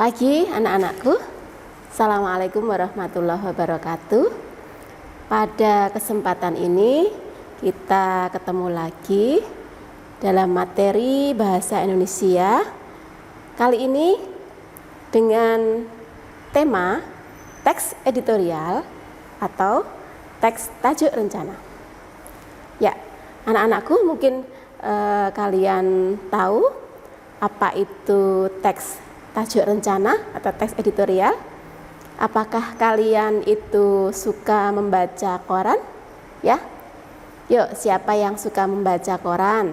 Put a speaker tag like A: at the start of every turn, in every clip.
A: Pagi anak-anakku, Assalamualaikum warahmatullahi wabarakatuh. Pada kesempatan ini kita ketemu lagi dalam materi Bahasa Indonesia. Kali ini dengan tema teks editorial atau teks tajuk rencana. Ya, anak-anakku mungkin kalian tahu apa itu teks tajuk rencana atau teks editorial. Apakah kalian itu suka membaca koran? Ya, yuk, siapa yang suka membaca koran?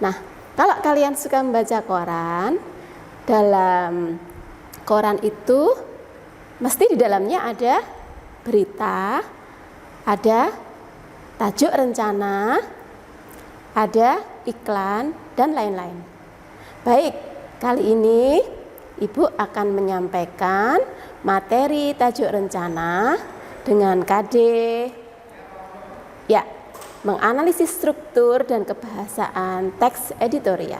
A: Nah, kalau kalian suka membaca koran, dalam koran itu mesti di dalamnya ada berita, ada tajuk rencana, ada iklan, dan lain-lain. Baik, kali ini Ibu akan menyampaikan materi tajuk rencana dengan KD. Ya, menganalisis struktur dan kebahasaan teks editorial.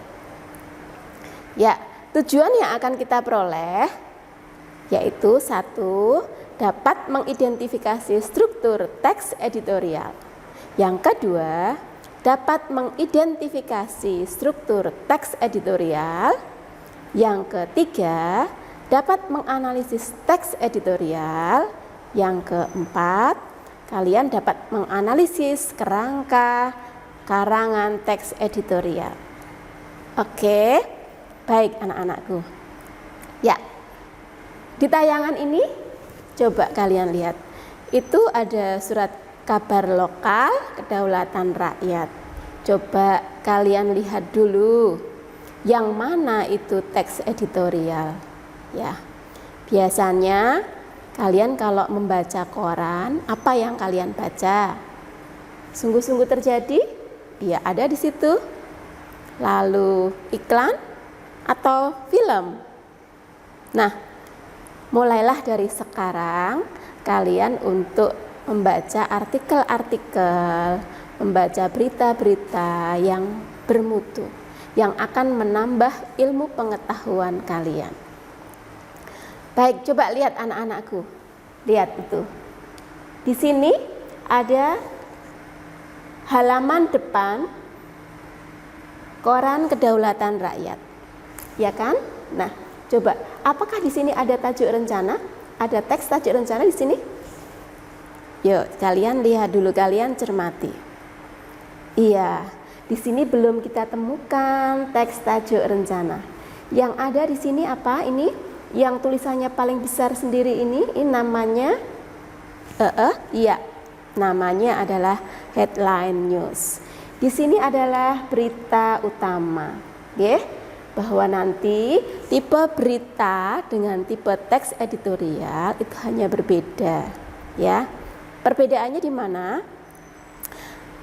A: Ya, tujuan yang akan kita peroleh yaitu 1. Dapat mengidentifikasi struktur teks editorial. Yang kedua, dapat mengidentifikasi struktur teks editorial. Yang ketiga, dapat menganalisis teks editorial. Yang keempat, kalian dapat menganalisis kerangka karangan teks editorial. Oke, baik anak-anakku. Ya, di tayangan ini coba kalian lihat. Itu ada surat kabar lokal kedaulatan rakyat. Coba kalian lihat dulu. Yang mana itu teks editorial? Ya, biasanya kalian kalau membaca koran, apa yang kalian baca? Sungguh-sungguh terjadi? Ya, ada di situ. Lalu iklan atau film? Nah, mulailah dari sekarang kalian untuk membaca artikel-artikel, membaca berita-berita yang bermutu, yang akan menambah ilmu pengetahuan kalian. Baik, coba lihat anak-anakku. Lihat itu. Di sini ada halaman depan koran kedaulatan rakyat. Ya kan? Nah, coba apakah di sini ada tajuk rencana? Ada teks tajuk rencana di sini? Yuk, kalian lihat dulu, kalian cermati. Iya. Di sini belum kita temukan teks tajuk rencana. Yang ada di sini apa? Ini yang tulisannya paling besar sendiri ini namanya iya. Namanya adalah headline news. Di sini adalah berita utama. Oke? Bahwa nanti tipe berita dengan tipe teks editorial itu hanya berbeda, ya. Perbedaannya di mana?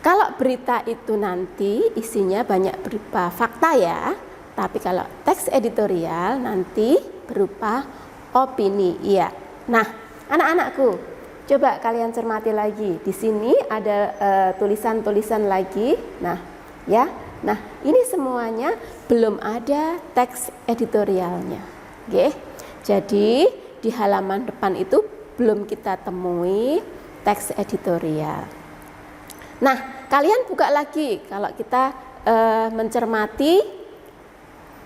A: Kalau berita itu nanti isinya banyak berupa fakta ya, tapi kalau teks editorial nanti berupa opini. Iya. Nah, anak-anakku, coba kalian cermati lagi. Di sini ada tulisan-tulisan lagi. Nah, ya. Nah, ini semuanya belum ada teks editorialnya. Oke. Jadi di halaman depan itu belum kita temui teks editorial. Nah, kalian buka lagi kalau kita mencermati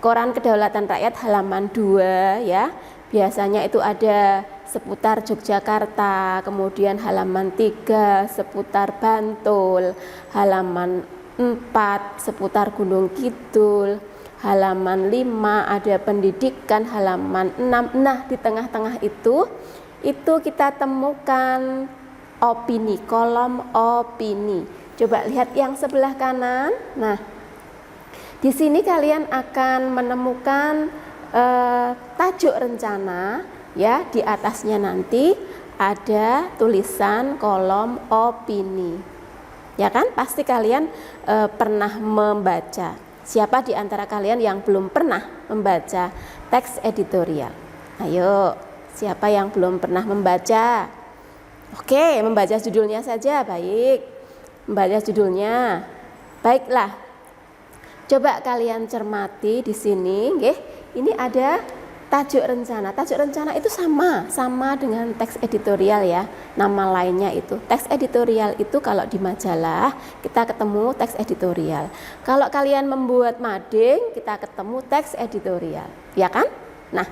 A: koran kedaulatan rakyat halaman 2 ya. Biasanya itu ada seputar Yogyakarta, kemudian halaman 3 seputar Bantul, halaman 4 seputar Gunung Kidul, halaman 5 ada pendidikan, halaman 6. Nah, di tengah-tengah itu kita temukan opini, kolom opini. Coba lihat yang sebelah kanan. Nah, di sini kalian akan menemukan tajuk rencana, ya. Di atasnya nanti ada tulisan kolom opini. Ya kan? Pasti kalian pernah membaca. Siapa di antara kalian yang belum pernah membaca teks editorial? Ayo, siapa yang belum pernah membaca? Oke, membaca judulnya saja, baik. Membaca judulnya. Baiklah. Coba kalian cermati di sini, nggih. Ini ada Tajuk rencana itu sama dengan teks editorial ya. Nama lainnya itu. Teks editorial itu kalau di majalah kita ketemu teks editorial. Kalau kalian membuat mading, kita ketemu teks editorial, ya kan? Nah,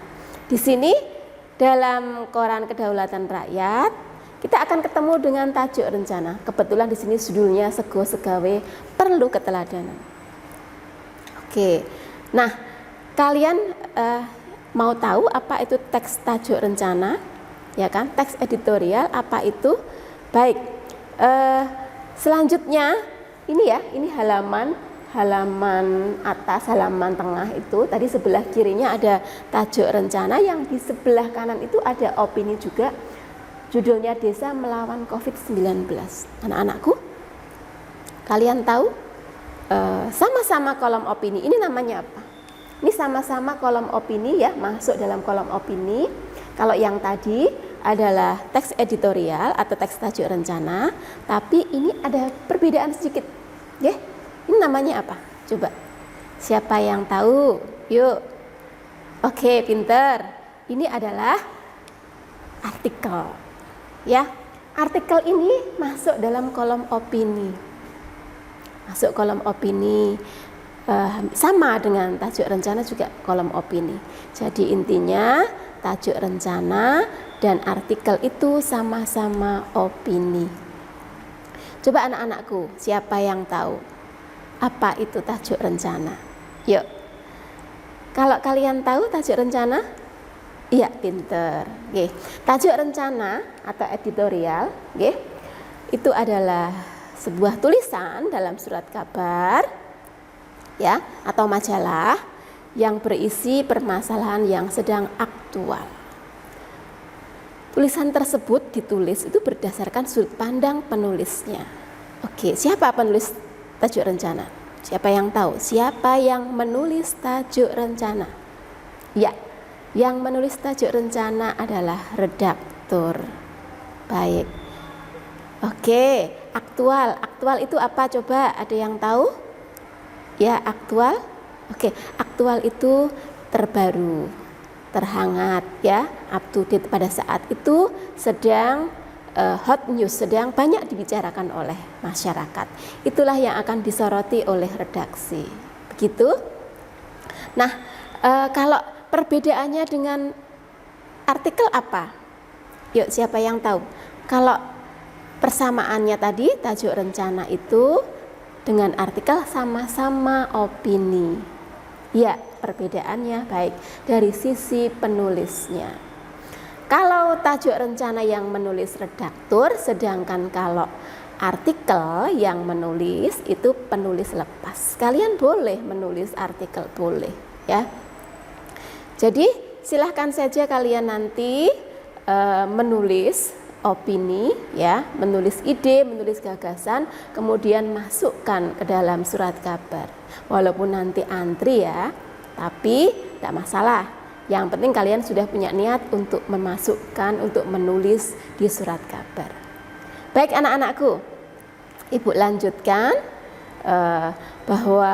A: di sini dalam Koran Kedaulatan Rakyat kita akan ketemu dengan tajuk rencana. Kebetulan di sini judulnya Sego Segawe Perlu Keteladanan. Oke. Nah, kalian mau tahu apa itu teks tajuk rencana, ya kan? Teks editorial apa itu? Baik, selanjutnya ini ya, ini halaman atas, halaman tengah itu. Tadi sebelah kirinya ada tajuk rencana, yang di sebelah kanan itu ada opini juga. Judulnya Desa Melawan COVID-19. Anak-anakku, kalian tahu sama-sama kolom opini ini namanya apa? Ini sama-sama kolom opini ya, masuk dalam kolom opini. Kalau yang tadi adalah teks editorial atau teks tajuk rencana, tapi ini ada perbedaan sedikit. Ya, ini namanya apa? Coba. Siapa yang tahu? Yuk. Oke, pinter. Ini adalah artikel. Ya, artikel ini masuk dalam kolom opini. Masuk kolom opini. Sama dengan tajuk rencana juga kolom opini. Jadi intinya tajuk rencana dan artikel itu sama-sama opini. Coba anak-anakku, siapa yang tahu apa itu tajuk rencana? Yuk. Kalau kalian tahu tajuk rencana? Iya, pinter. Oke. Tajuk rencana atau editorial, oke, itu adalah sebuah tulisan dalam surat kabar ya, atau majalah yang berisi permasalahan yang sedang aktual. Tulisan tersebut ditulis itu berdasarkan sudut pandang penulisnya. Oke, siapa penulis tajuk rencana? Siapa yang tahu? Siapa yang menulis tajuk rencana? Ya, yang menulis tajuk rencana adalah redaktur. Baik. Oke, aktual. Aktual itu apa? Coba ada yang tahu? Ya, aktual. Oke, aktual itu terbaru, terhangat ya, up to date pada saat itu sedang hot news, sedang banyak dibicarakan oleh masyarakat. Itulah yang akan disoroti oleh redaksi. Begitu. Nah, kalau perbedaannya dengan artikel apa? Yuk, siapa yang tahu? Kalau persamaannya tadi tajuk rencana itu dengan artikel sama-sama opini. Ya, perbedaannya baik dari sisi penulisnya. Kalau tajuk rencana yang menulis redaktur, sedangkan kalau artikel yang menulis itu penulis lepas. Kalian boleh menulis artikel, boleh ya. Jadi silahkan saja kalian nanti menulis opini ya, menulis ide, menulis gagasan, kemudian masukkan ke dalam surat kabar. Walaupun nanti antri ya, tapi tidak masalah. Yang penting kalian sudah punya niat untuk memasukkan, untuk menulis di surat kabar. Baik anak-anakku, Ibu lanjutkan bahwa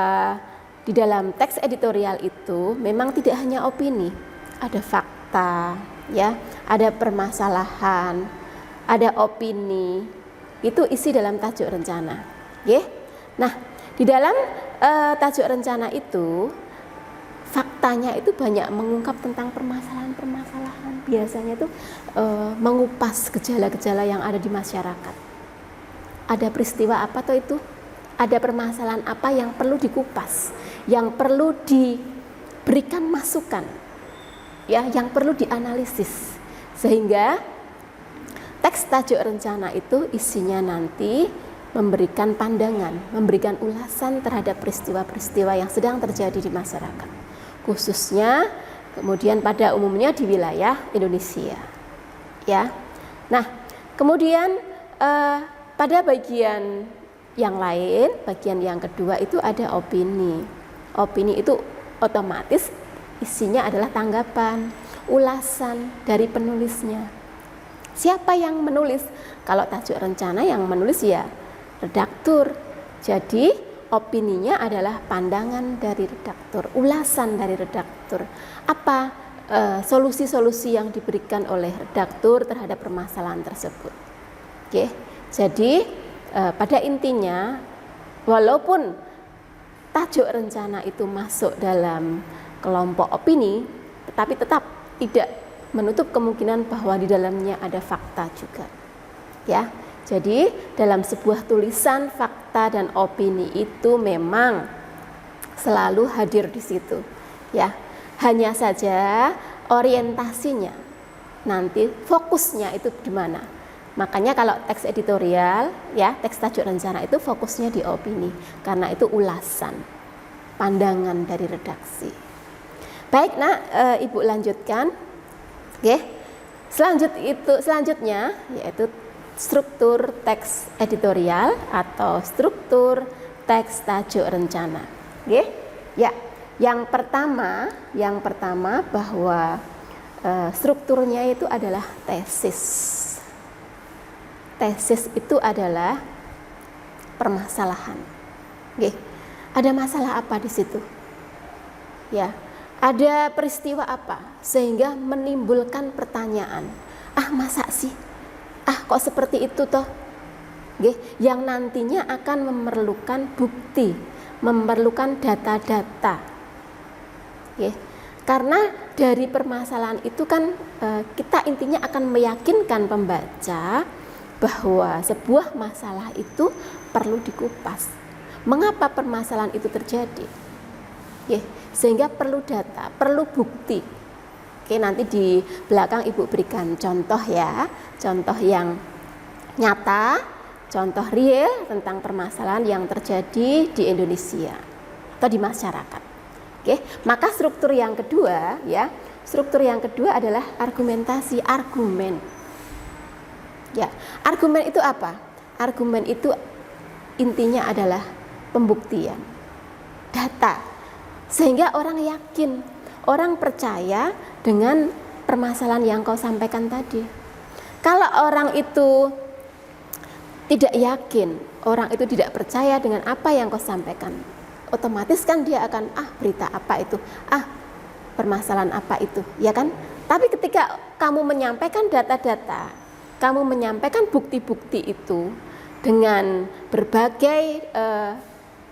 A: di dalam teks editorial itu memang tidak hanya opini, ada fakta ya, ada permasalahan, ada opini, itu isi dalam tajuk rencana. Oke? Nah, di dalam tajuk rencana itu faktanya itu banyak mengungkap tentang permasalahan-permasalahan. Biasanya itu mengupas gejala-gejala yang ada di masyarakat. Ada peristiwa apa toh itu? Ada permasalahan apa yang perlu dikupas, yang perlu diberikan masukan, ya, yang perlu dianalisis, sehingga teks tajuk rencana itu isinya nanti memberikan pandangan, memberikan ulasan terhadap peristiwa-peristiwa yang sedang terjadi di masyarakat, khususnya kemudian pada umumnya di wilayah Indonesia. Ya, nah kemudian pada bagian yang lain, bagian yang kedua itu ada opini. Opini itu otomatis isinya adalah tanggapan, ulasan dari penulisnya. Siapa yang menulis? Kalau tajuk rencana yang menulis ya redaktur. Jadi opininya adalah pandangan dari redaktur, ulasan dari redaktur. Apa solusi-solusi yang diberikan oleh redaktur terhadap permasalahan tersebut. Oke, jadi pada intinya walaupun tajuk rencana itu masuk dalam kelompok opini, tetapi tetap tidak menutup kemungkinan bahwa di dalamnya ada fakta juga. Ya, jadi dalam sebuah tulisan fakta dan opini itu memang selalu hadir di situ. Ya, hanya saja orientasinya nanti fokusnya itu di mana. Makanya kalau teks editorial, ya teks tajuk rencana itu fokusnya di opini, karena itu ulasan, pandangan dari redaksi. Baik, nah Ibu lanjutkan. Oke. Selanjutnya yaitu struktur teks editorial atau struktur teks tajuk rencana. Oke. Ya, yang pertama bahwa strukturnya itu adalah tesis. Tesis itu adalah permasalahan. Oke. Ada masalah apa di situ? Ya, ada peristiwa apa sehingga menimbulkan pertanyaan. Masa sih? Kok seperti itu toh? Oke, yang nantinya akan memerlukan bukti, memerlukan data-data. Oke. Karena dari permasalahan itu kan kita intinya akan meyakinkan pembaca bahwa sebuah masalah itu perlu dikupas. Mengapa permasalahan itu terjadi? Sehingga perlu data, perlu bukti. Oke, nanti di belakang Ibu berikan contoh ya, contoh yang nyata, contoh real tentang permasalahan yang terjadi di Indonesia atau di masyarakat. Oke, maka struktur yang kedua adalah argumentasi, argumen. Ya, argumen itu apa? Argumen itu intinya adalah pembuktian, data, sehingga orang yakin, orang percaya dengan permasalahan yang kau sampaikan tadi. Kalau orang itu tidak yakin, orang itu tidak percaya dengan apa yang kau sampaikan, otomatis kan dia akan berita apa itu, permasalahan apa itu, ya kan? Tapi ketika kamu menyampaikan data-data, kamu menyampaikan bukti-bukti itu dengan berbagai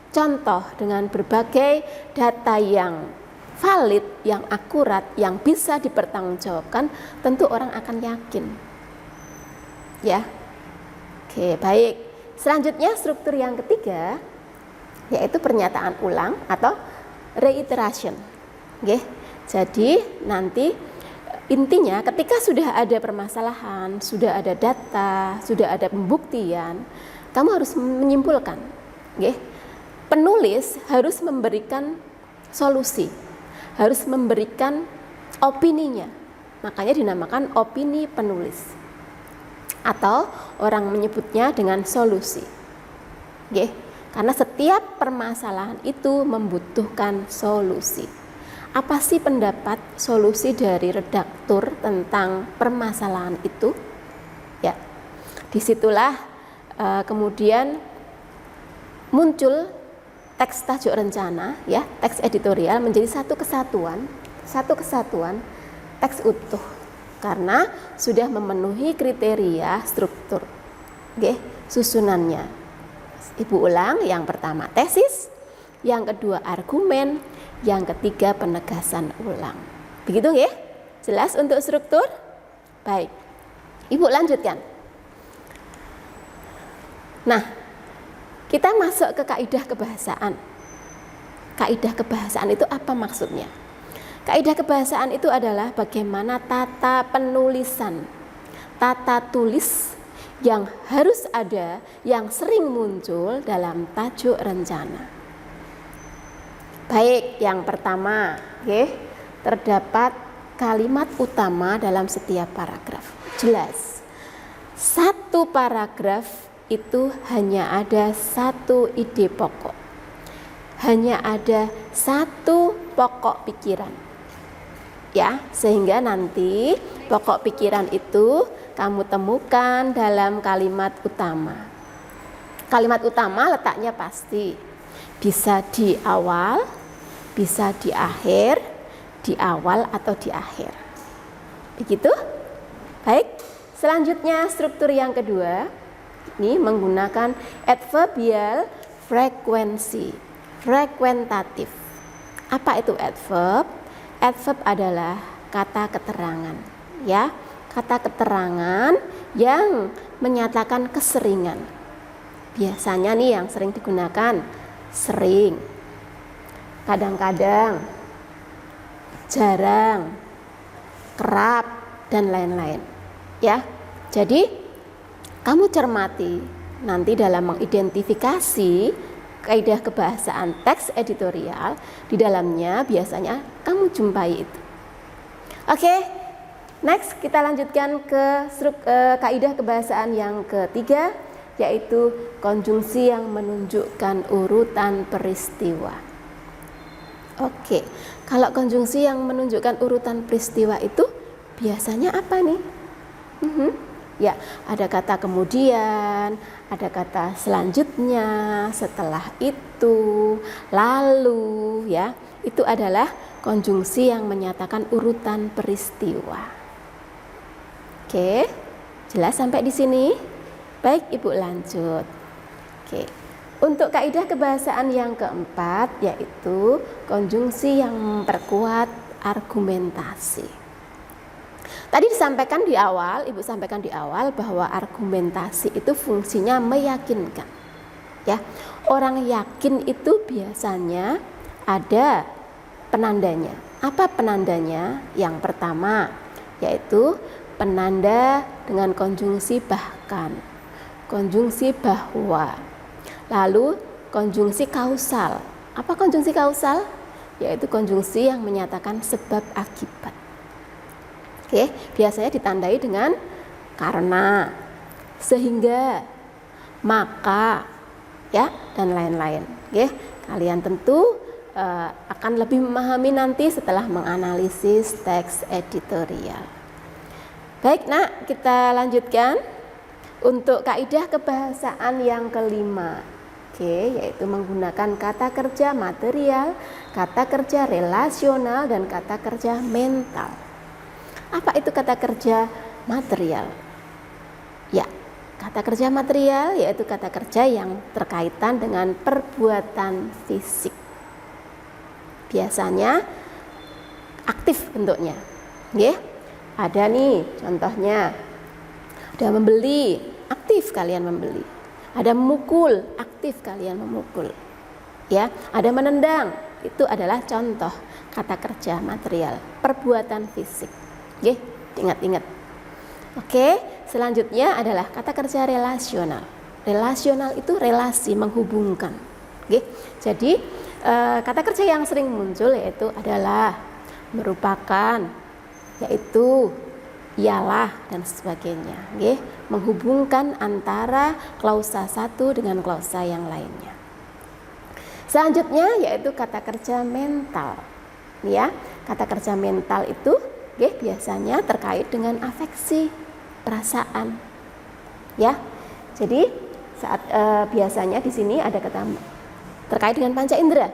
A: contoh, dengan berbagai data yang valid, yang akurat, yang bisa dipertanggungjawabkan, tentu orang akan yakin. Ya. Oke, baik. Selanjutnya struktur yang ketiga yaitu pernyataan ulang atau reiteration. Oke. Jadi nanti intinya ketika sudah ada permasalahan, sudah ada data, sudah ada pembuktian, kamu harus menyimpulkan. Penulis harus memberikan solusi, harus memberikan opininya. Makanya dinamakan opini penulis. Atau orang menyebutnya dengan solusi. Karena setiap permasalahan itu membutuhkan solusi. Apa sih pendapat solusi dari redaktur tentang permasalahan itu? Ya, disitulah kemudian muncul teks tajuk rencana, ya, teks editorial menjadi satu kesatuan, teks utuh, karena sudah memenuhi kriteria struktur, susunannya. Ibu ulang, yang pertama tesis, yang kedua argumen, yang ketiga penegasan ulang. Begitu ya? Jelas untuk struktur? Baik. Ibu lanjutkan. Nah, kita masuk ke kaidah kebahasaan. Kaidah kebahasaan itu apa maksudnya? Kaidah kebahasaan itu adalah bagaimana tata penulisan, tata tulis yang harus ada, yang sering muncul dalam tajuk rencana. Baik, yang pertama, terdapat kalimat utama dalam setiap paragraf. Jelas, satu paragraf itu hanya ada satu ide pokok, hanya ada satu pokok pikiran, ya, sehingga nanti pokok pikiran itu kamu temukan dalam kalimat utama. Kalimat utama letaknya pasti bisa di awal, bisa di akhir, di awal atau di akhir. Begitu? Baik, selanjutnya struktur yang kedua, ini menggunakan adverbial frekuensi, frekuentatif. Apa itu adverb? Adverb adalah kata keterangan, ya. Kata keterangan yang menyatakan keseringan. Biasanya nih yang sering digunakan sering, kadang-kadang, jarang, kerap, dan lain-lain. Ya, jadi kamu cermati nanti dalam mengidentifikasi kaidah kebahasaan teks editorial, di dalamnya biasanya kamu jumpai itu. Oke, next kita lanjutkan ke kaidah kebahasaan yang ketiga, yaitu konjungsi yang menunjukkan urutan peristiwa. Oke, kalau konjungsi yang menunjukkan urutan peristiwa itu biasanya apa nih? Ya, ada kata kemudian, ada kata selanjutnya, setelah itu, lalu, ya. Itu adalah konjungsi yang menyatakan urutan peristiwa. Oke, jelas sampai di sini? Baik, Ibu lanjut. Oke. Untuk kaidah kebahasaan yang keempat, yaitu konjungsi yang memperkuat argumentasi. Tadi disampaikan di awal, Ibu sampaikan di awal bahwa argumentasi itu fungsinya meyakinkan. Ya, orang yakin itu biasanya ada penandanya. Apa penandanya? Yang pertama, yaitu penanda dengan konjungsi bahkan, konjungsi bahwa. Lalu konjungsi kausal. Apa konjungsi kausal? Yaitu konjungsi yang menyatakan sebab akibat. Oke, biasanya ditandai dengan karena, sehingga, maka, ya, dan lain-lain. Oke, kalian tentu akan lebih memahami nanti setelah menganalisis teks editorial. Baik, Nak, kita lanjutkan untuk kaidah kebahasaan yang kelima. Oke, yaitu menggunakan kata kerja material, kata kerja relasional, dan kata kerja mental. Apa itu kata kerja material? Ya, kata kerja material yaitu kata kerja yang terkaitan dengan perbuatan fisik. Biasanya aktif bentuknya. Ya, ada nih contohnya. Ada membeli, aktif kalian membeli. Ada memukul, aktif kalian memukul. Ya, ada menendang, itu adalah contoh kata kerja material, perbuatan fisik. Oke, ingat-ingat. Oke, selanjutnya adalah kata kerja relasional. Relasional itu relasi, menghubungkan. Oke, jadi kata kerja yang sering muncul yaitu adalah merupakan, yaitu, ialah, dan sebagainya. Oke, menghubungkan antara klausa satu dengan klausa yang lainnya. Selanjutnya yaitu kata kerja mental. Ya, kata kerja mental itu biasanya terkait dengan afeksi, perasaan. Ya, jadi saat biasanya di sini ada kata terkait dengan panca indera,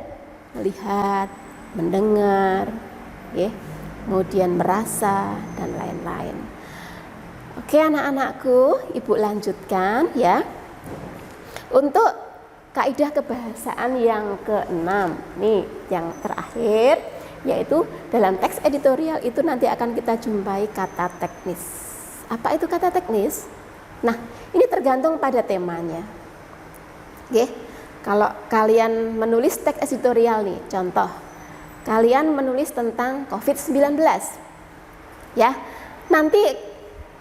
A: melihat, mendengar, kemudian merasa, dan lain-lain. Oke, anak-anakku, Ibu lanjutkan ya. Untuk kaidah kebahasaan yang keenam, nih yang terakhir, yaitu dalam teks editorial itu nanti akan kita jumpai kata teknis. Apa itu kata teknis? Nah, ini tergantung pada temanya. Kalau kalian menulis teks editorial nih, contoh, kalian menulis tentang COVID-19, ya, nanti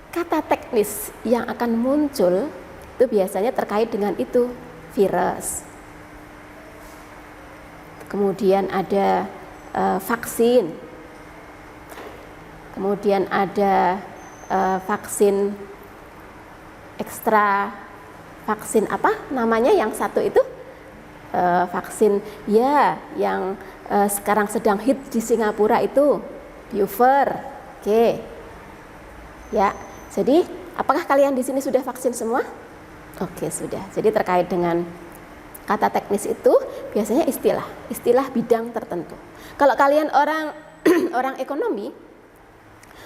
A: kata teknis yang akan muncul itu biasanya terkait dengan itu, virus. Kemudian ada vaksin. Kemudian ada vaksin ekstra, vaksin apa namanya yang satu itu? Vaksin ya yang sekarang sedang hit di Singapura itu Pfizer. Oke. Ya. Jadi, apakah kalian di sini sudah vaksin semua? Oke, sudah. Jadi terkait dengan kata teknis itu biasanya istilah bidang tertentu. Kalau kalian orang orang ekonomi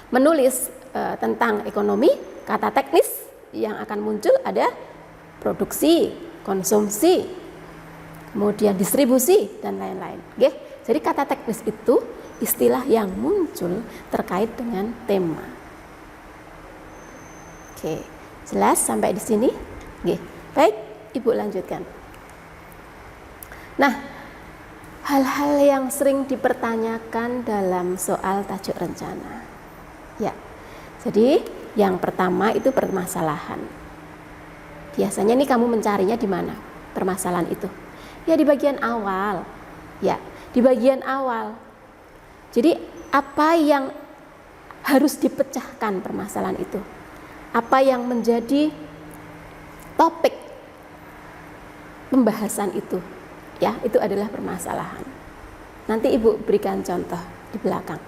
A: menulis tentang ekonomi, kata teknis yang akan muncul ada produksi, konsumsi, kemudian distribusi dan lain-lain. Oke, jadi kata teknis itu istilah yang muncul terkait dengan tema. Oke, jelas sampai di sini? Oke, baik, Ibu lanjutkan. Nah, hal-hal yang sering dipertanyakan dalam soal tajuk rencana. Ya, jadi yang pertama itu permasalahan. Biasanya nih kamu mencarinya di mana permasalahan itu? Ya di bagian awal. Ya, di bagian awal. Jadi apa yang harus dipecahkan permasalahan itu? Apa yang menjadi topik pembahasan itu? Ya, itu adalah permasalahan. Nanti Ibu berikan contoh di belakang.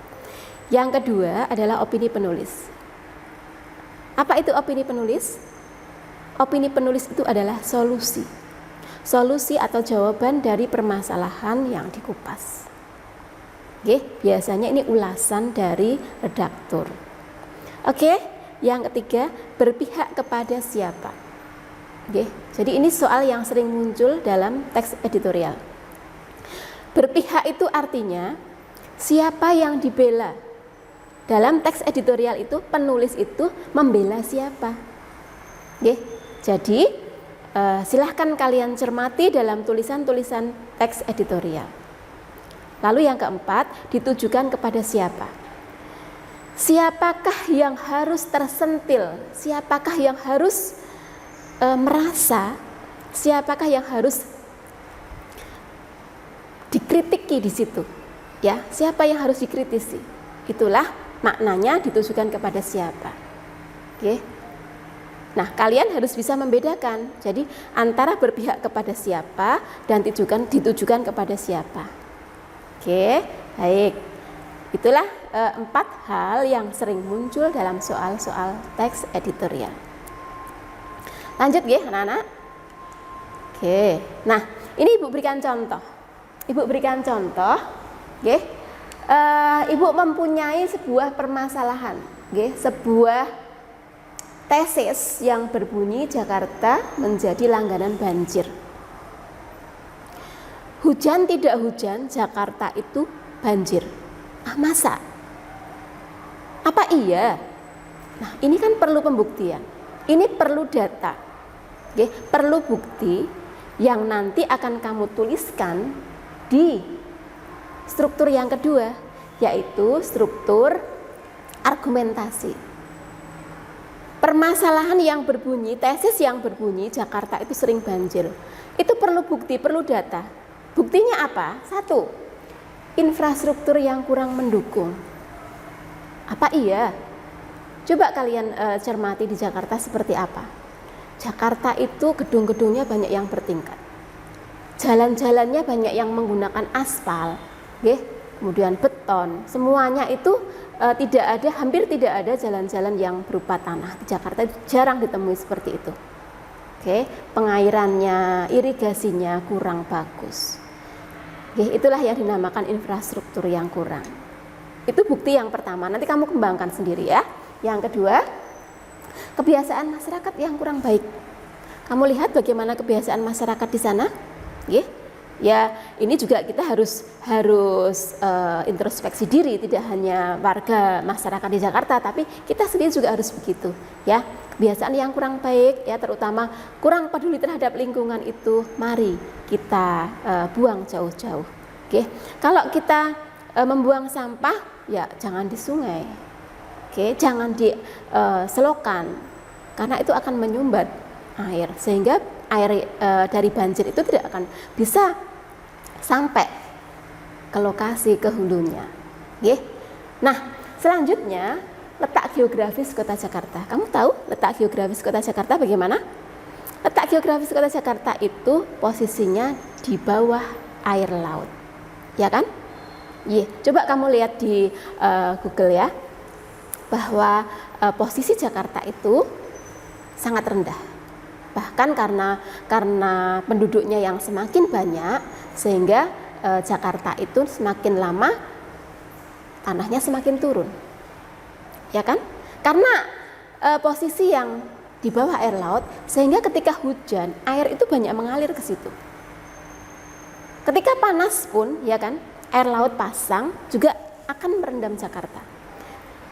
A: Yang kedua adalah opini penulis. Apa itu opini penulis? Opini penulis itu adalah solusi. Solusi atau jawaban dari permasalahan yang dikupas. Oke, biasanya ini ulasan dari redaktur. Oke, yang ketiga berpihak kepada siapa. Oke, jadi ini soal yang sering muncul dalam teks editorial. Berpihak itu artinya siapa yang dibela. Dalam teks editorial itu penulis itu membela siapa. Oke. Jadi silahkan kalian cermati dalam tulisan-tulisan teks editorial. Lalu yang keempat, ditujukan kepada siapa? Siapakah yang harus tersentil? Siapakah yang harus merasa? Siapakah yang harus dikritiki di situ? Ya, siapa yang harus dikritisi? Itulah maknanya ditujukan kepada siapa. Oke. Nah, kalian harus bisa membedakan. Jadi antara berpihak kepada siapa dan ditujukan kepada siapa. Oke, baik. Itulah 4 hal yang sering muncul dalam soal-soal teks editorial. Lanjut ya, anak-anak. Oke. Nah, ini Ibu berikan contoh. Ibu berikan contoh. Oke. Ibu mempunyai sebuah permasalahan, oke, sebuah tesis yang berbunyi Jakarta menjadi langganan banjir. Hujan tidak hujan, Jakarta itu banjir. Ah, masa? Apa iya? Nah, ini kan perlu pembuktian. Ini perlu data. Oke, perlu bukti yang nanti akan kamu tuliskan di struktur yang kedua, yaitu struktur argumentasi. Permasalahan yang berbunyi, tesis yang berbunyi Jakarta itu sering banjir. Itu perlu bukti, perlu data. Buktinya apa? 1. Infrastruktur yang kurang mendukung. Apa iya? Coba kalian cermati di Jakarta seperti apa. Jakarta itu gedung-gedungnya banyak yang bertingkat. Jalan-jalannya banyak yang menggunakan aspal, kemudian beton. Semuanya itu hampir tidak ada jalan-jalan yang berupa tanah. Di Jakarta jarang ditemui seperti itu. Oke, pengairannya, irigasinya kurang bagus. Oke, itulah yang dinamakan infrastruktur yang kurang. Itu bukti yang pertama. Nanti kamu kembangkan sendiri ya. Yang kedua, kebiasaan masyarakat yang kurang baik. Kamu lihat bagaimana kebiasaan masyarakat di sana? Ya, ini juga kita harus introspeksi diri, tidak hanya warga masyarakat di Jakarta, tapi kita sendiri juga harus begitu, ya. Kebiasaan yang kurang baik, ya, terutama kurang peduli terhadap lingkungan itu, mari kita buang jauh-jauh. Oke, kalau kita membuang sampah, ya jangan di sungai, oke, jangan di selokan, karena itu akan menyumbat air, sehingga air dari banjir itu tidak akan bisa sampai ke lokasi, ke hulunya. Nah, selanjutnya letak geografis kota Jakarta. Kamu tahu letak geografis kota Jakarta bagaimana? Letak geografis kota Jakarta itu posisinya di bawah air laut, ya kan? Coba kamu lihat di Google ya, bahwa posisi Jakarta itu sangat rendah. Bahkan karena penduduknya yang semakin banyak, sehingga Jakarta itu semakin lama tanahnya semakin turun. Ya kan? Karena posisi yang di bawah air laut, sehingga ketika hujan, air itu banyak mengalir ke situ. Ketika panas pun, ya kan, air laut pasang juga akan merendam Jakarta.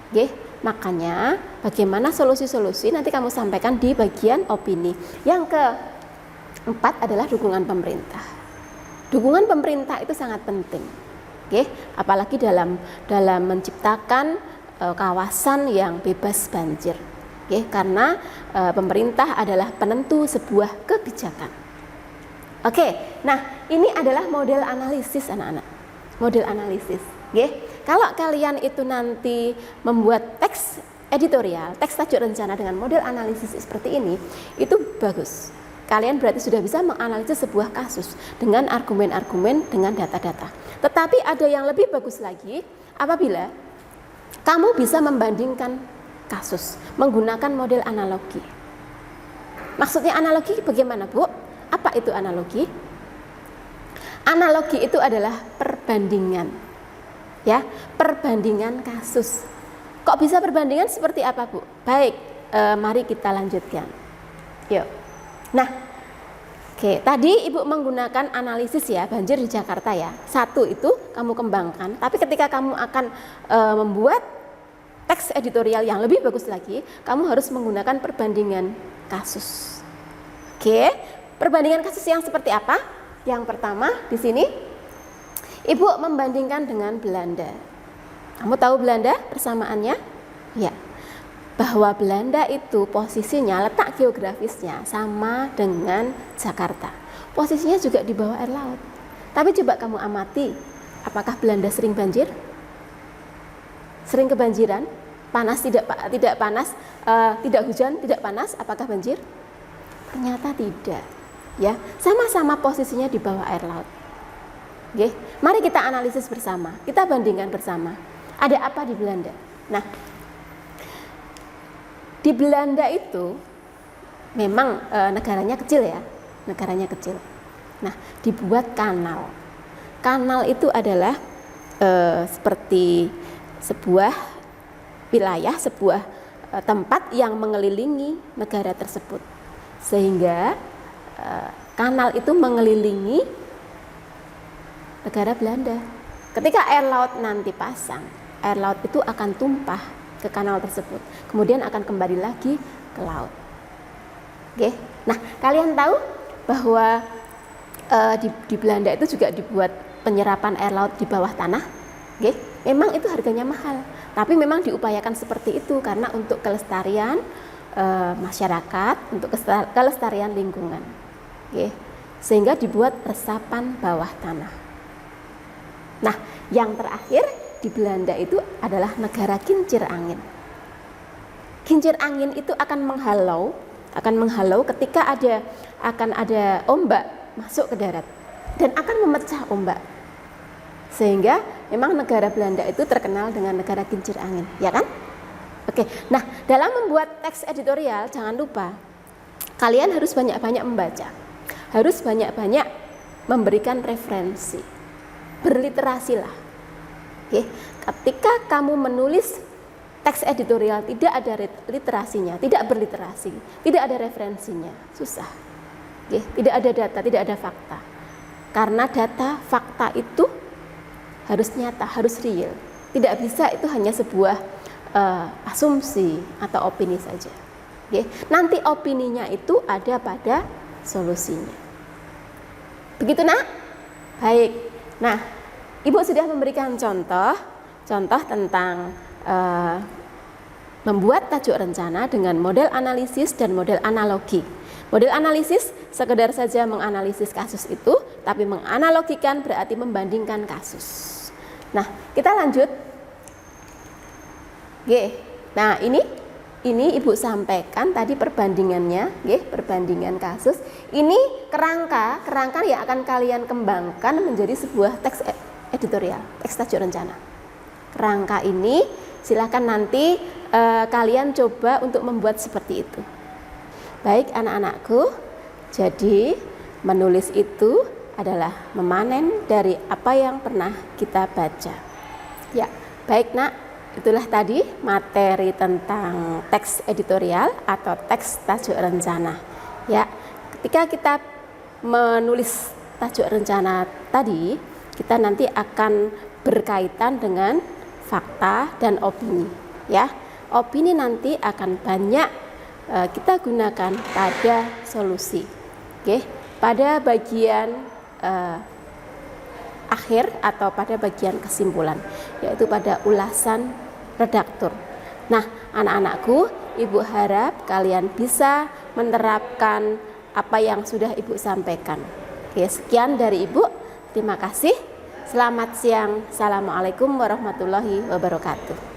A: Oke, makanya bagaimana solusi-solusi nanti kamu sampaikan di bagian opini. Yang keempat adalah dukungan pemerintah. Dukungan pemerintah itu sangat penting. Oke, apalagi dalam menciptakan kawasan yang bebas banjir. Oke, karena pemerintah adalah penentu sebuah kebijakan. Oke, nah ini adalah model analisis anak-anak. Model analisis. Oke. Kalau kalian itu nanti membuat teks editorial, teks tajuk rencana dengan model analisis seperti ini, itu bagus. Kalian berarti sudah bisa menganalisis sebuah kasus dengan argumen-argumen, dengan data-data. Tetapi ada yang lebih bagus lagi apabila kamu bisa membandingkan kasus menggunakan model analogi. Maksudnya analogi bagaimana, Bu? Apa itu analogi? Analogi itu adalah perbandingan. Ya, perbandingan kasus. Kok bisa perbandingan seperti apa, Bu? Baik, mari kita lanjutkan. Yuk. Nah, oke, tadi Ibu menggunakan analisis ya, banjir di Jakarta ya. Satu itu kamu kembangkan, tapi ketika kamu akan membuat teks editorial yang lebih bagus lagi, kamu harus menggunakan perbandingan kasus. Oke, perbandingan kasus yang seperti apa? Yang pertama di sini Ibu membandingkan dengan Belanda. Kamu tahu Belanda persamaannya? Ya, bahwa Belanda itu posisinya, letak geografisnya sama dengan Jakarta. Posisinya juga di bawah air laut. Tapi coba kamu amati, apakah Belanda sering banjir? Sering kebanjiran? Panas tidak panas? Tidak hujan, tidak panas? Apakah banjir? Ternyata tidak. Ya, sama-sama posisinya di bawah air laut. Oke, mari kita analisis bersama, kita bandingkan bersama. Ada apa di Belanda? Nah, di Belanda itu memang negaranya kecil ya, negaranya kecil. Nah, dibuat kanal. Kanal itu adalah seperti sebuah wilayah, sebuah tempat yang mengelilingi negara tersebut, sehingga kanal itu mengelilingi negara Belanda. Ketika air laut nanti pasang, air laut itu akan tumpah ke kanal tersebut, kemudian akan kembali lagi ke laut. Oke, nah kalian tahu bahwa di Belanda itu juga dibuat penyerapan air laut di bawah tanah. Oke, memang itu harganya mahal, tapi memang diupayakan seperti itu karena untuk kelestarian masyarakat, untuk kelestarian lingkungan. Oke, sehingga dibuat resapan bawah tanah. Nah, yang terakhir di Belanda itu adalah negara kincir angin. Kincir angin itu akan menghalau ketika akan ada ombak masuk ke darat dan akan memecah ombak. Sehingga memang negara Belanda itu terkenal dengan negara kincir angin, ya kan? Oke. Nah, dalam membuat teks editorial jangan lupa kalian harus banyak-banyak membaca. Harus banyak-banyak memberikan referensi. Berliterasilah. Oke, ketika kamu menulis teks editorial tidak ada literasinya, tidak berliterasi, tidak ada referensinya, susah. Oke, tidak ada data, tidak ada fakta. Karena data, fakta itu harus nyata, harus real. Tidak bisa itu hanya sebuah asumsi atau opini saja. Oke, nanti opininya itu ada pada solusinya. Begitu, Nak? Baik. Nah, Ibu sudah memberikan contoh tentang membuat tajuk rencana dengan model analisis dan model analogi. Model analisis sekedar saja menganalisis kasus itu, tapi menganalogikan berarti membandingkan kasus. Nah, kita lanjut. Oke. Nah, ini Ibu sampaikan tadi perbandingannya, perbandingan kasus. Ini kerangka yang akan kalian kembangkan menjadi sebuah teks editorial, teks tajuk rencana. Kerangka ini silahkan nanti kalian coba untuk membuat seperti itu. Baik anak-anakku, jadi menulis itu adalah memanen dari apa yang pernah kita baca. Ya, Baik nak, itulah tadi materi tentang teks editorial atau teks tajuk rencana. Ya, ketika kita menulis tajuk rencana tadi, kita nanti akan berkaitan dengan fakta dan opini. Ya, opini nanti akan banyak kita gunakan pada solusi. Oke, pada bagian akhir atau pada bagian kesimpulan, yaitu pada ulasan redaktur. Nah, anak-anakku, Ibu harap kalian bisa menerapkan apa yang sudah Ibu sampaikan. Oke, sekian dari Ibu. Terima kasih. Selamat siang. Assalamualaikum warahmatullahi wabarakatuh.